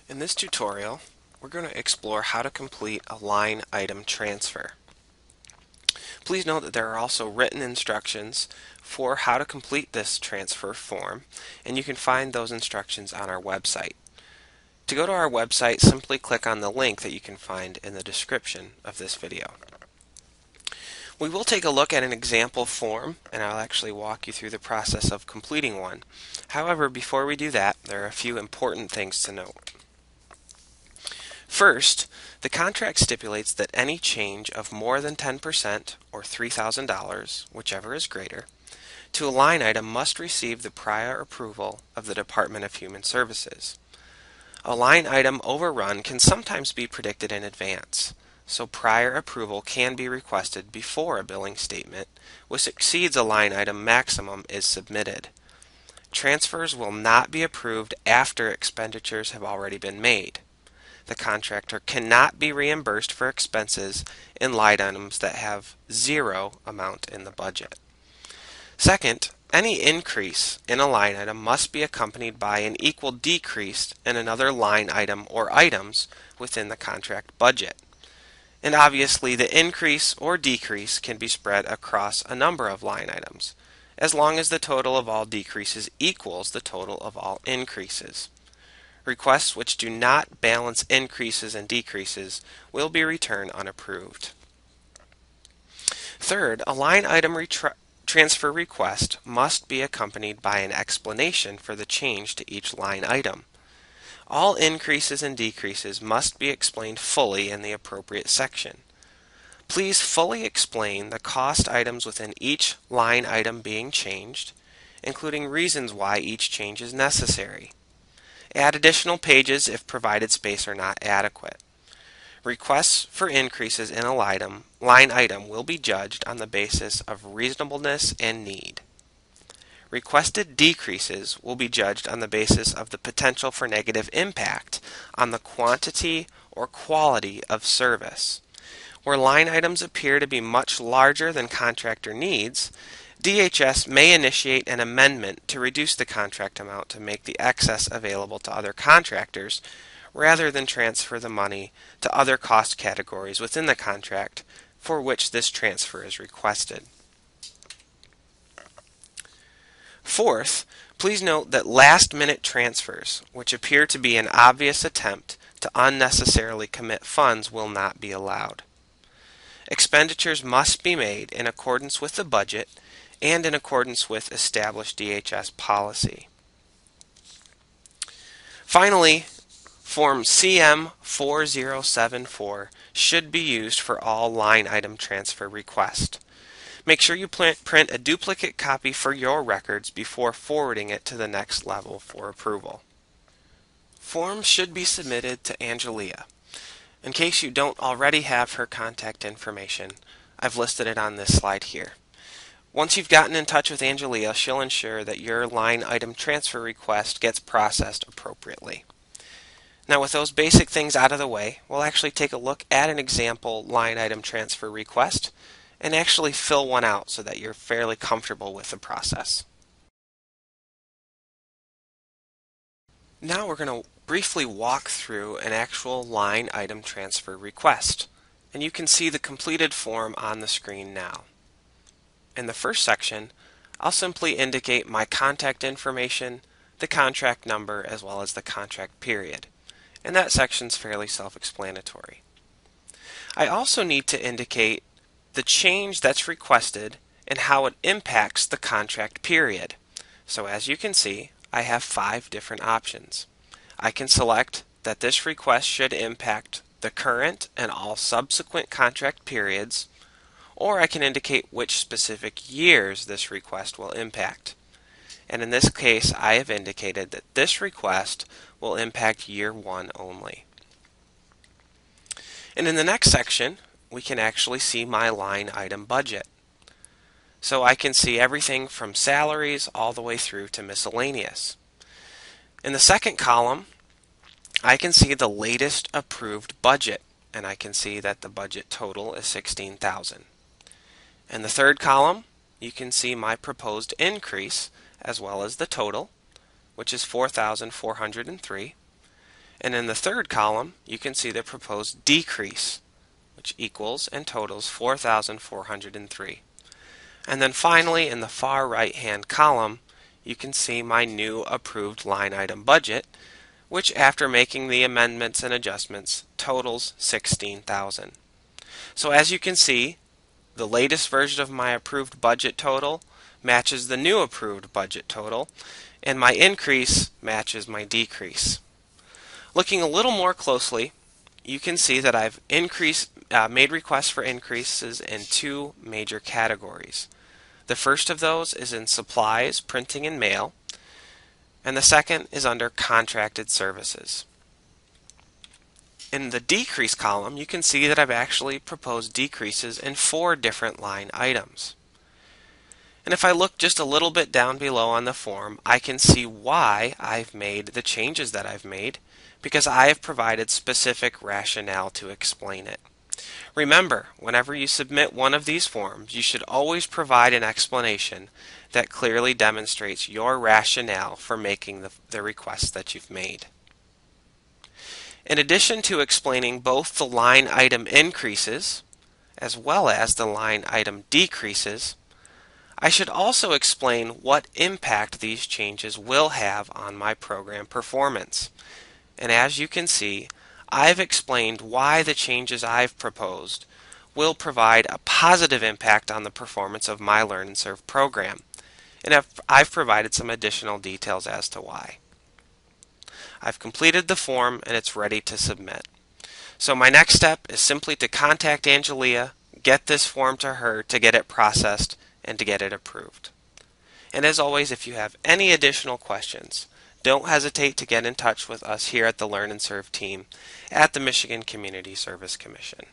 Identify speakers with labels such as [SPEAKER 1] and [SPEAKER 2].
[SPEAKER 1] In this tutorial, we're going to explore how to complete a line item transfer. Please note that there are also written instructions for how to complete this transfer form, and you can find those instructions on our website. To go to our website, simply click on the link that you can find in the description of this video. We will take a look at an example form, and I'll actually walk you through the process of completing one. However, before we do that, there are a few important things to note. First, the contract stipulates that any change of more than 10% or $3,000, whichever is greater, to a line item must receive the prior approval of the Department of Human Services. A line item overrun can sometimes be predicted in advance, so prior approval can be requested before a billing statement, which exceeds a line item maximum, is submitted. Transfers will not be approved after expenditures have already been made. The contractor cannot be reimbursed for expenses in line items that have zero amount in the budget. Second, any increase in a line item must be accompanied by an equal decrease in another line item or items within the contract budget. And obviously, the increase or decrease can be spread across a number of line items, as long as the total of all decreases equals the total of all increases. Requests which do not balance increases and decreases will be returned unapproved. Third, a line item transfer request must be accompanied by an explanation for the change to each line item. All increases and decreases must be explained fully in the appropriate section. Please fully explain the cost items within each line item being changed, including reasons why each change is necessary. Add additional pages if provided space are not adequate. Requests for increases in a line item will be judged on the basis of reasonableness and need. Requested decreases will be judged on the basis of the potential for negative impact on the quantity or quality of service. Where line items appear to be much larger than contractor needs, DHS may initiate an amendment to reduce the contract amount to make the excess available to other contractors, rather than transfer the money to other cost categories within the contract for which this transfer is requested. Fourth, please note that last-minute transfers, which appear to be an obvious attempt to unnecessarily commit funds, will not be allowed. Expenditures must be made in accordance with the budget and in accordance with established DHS policy. Finally, Form CM4074 should be used for all line item transfer requests. Make sure you print a duplicate copy for your records before forwarding it to the next level for approval. Forms should be submitted to Angelia. In case you don't already have her contact information, I've listed it on this slide here. Once you've gotten in touch with Angelia, she'll ensure that your line item transfer request gets processed appropriately. Now, with those basic things out of the way, we'll actually take a look at an example line item transfer request and actually fill one out so that you're fairly comfortable with the process. Now we're going to briefly walk through an actual line item transfer request, and you can see the completed form on the screen now. In the first section, I'll simply indicate my contact information, the contract number, as well as the contract period. And that section's fairly self-explanatory. I also need to indicate the change that's requested and how it impacts the contract period. So as you can see, I have 5 different options. I can select that this request should impact the current and all subsequent contract periods, or I can indicate which specific years this request will impact. And in this case, I have indicated that this request will impact year 1 only. And in the next section, we can actually see my line item budget. So I can see everything from salaries all the way through to miscellaneous. In the second column, I can see the latest approved budget, and I can see that the budget total is $16,000. In the third column, you can see my proposed increase as well as the total, which is $4,403. And in the third column, you can see the proposed decrease, which equals and totals 4,403. And then finally, in the far right-hand column, you can see my new approved line item budget, which after making the amendments and adjustments totals 16,000. So as you can see, the latest version of my approved budget total matches the new approved budget total, and my increase matches my decrease. Looking a little more closely, you can see that I've made requests for increases in two major categories. The first of those is in supplies, printing, and mail, and the second is under contracted services. In the decrease column, you can see that I've actually proposed decreases in 4 different line items. And if I look just a little bit down below on the form, I can see why I've made the changes that I've made, because I have provided specific rationale to explain it. Remember, whenever you submit one of these forms, you should always provide an explanation that clearly demonstrates your rationale for making the request that you've made. In addition to explaining both the line item increases as well as the line item decreases, I should also explain what impact these changes will have on my program performance. And as you can see, I've explained why the changes I've proposed will provide a positive impact on the performance of my Learn and Serve program. And I've provided some additional details as to why. I've completed the form and it's ready to submit. So my next step is simply to contact Angelia, get this form to her to get it processed and to get it approved. And as always, if you have any additional questions, don't hesitate to get in touch with us here at the Learn and Serve team at the Michigan Community Service Commission.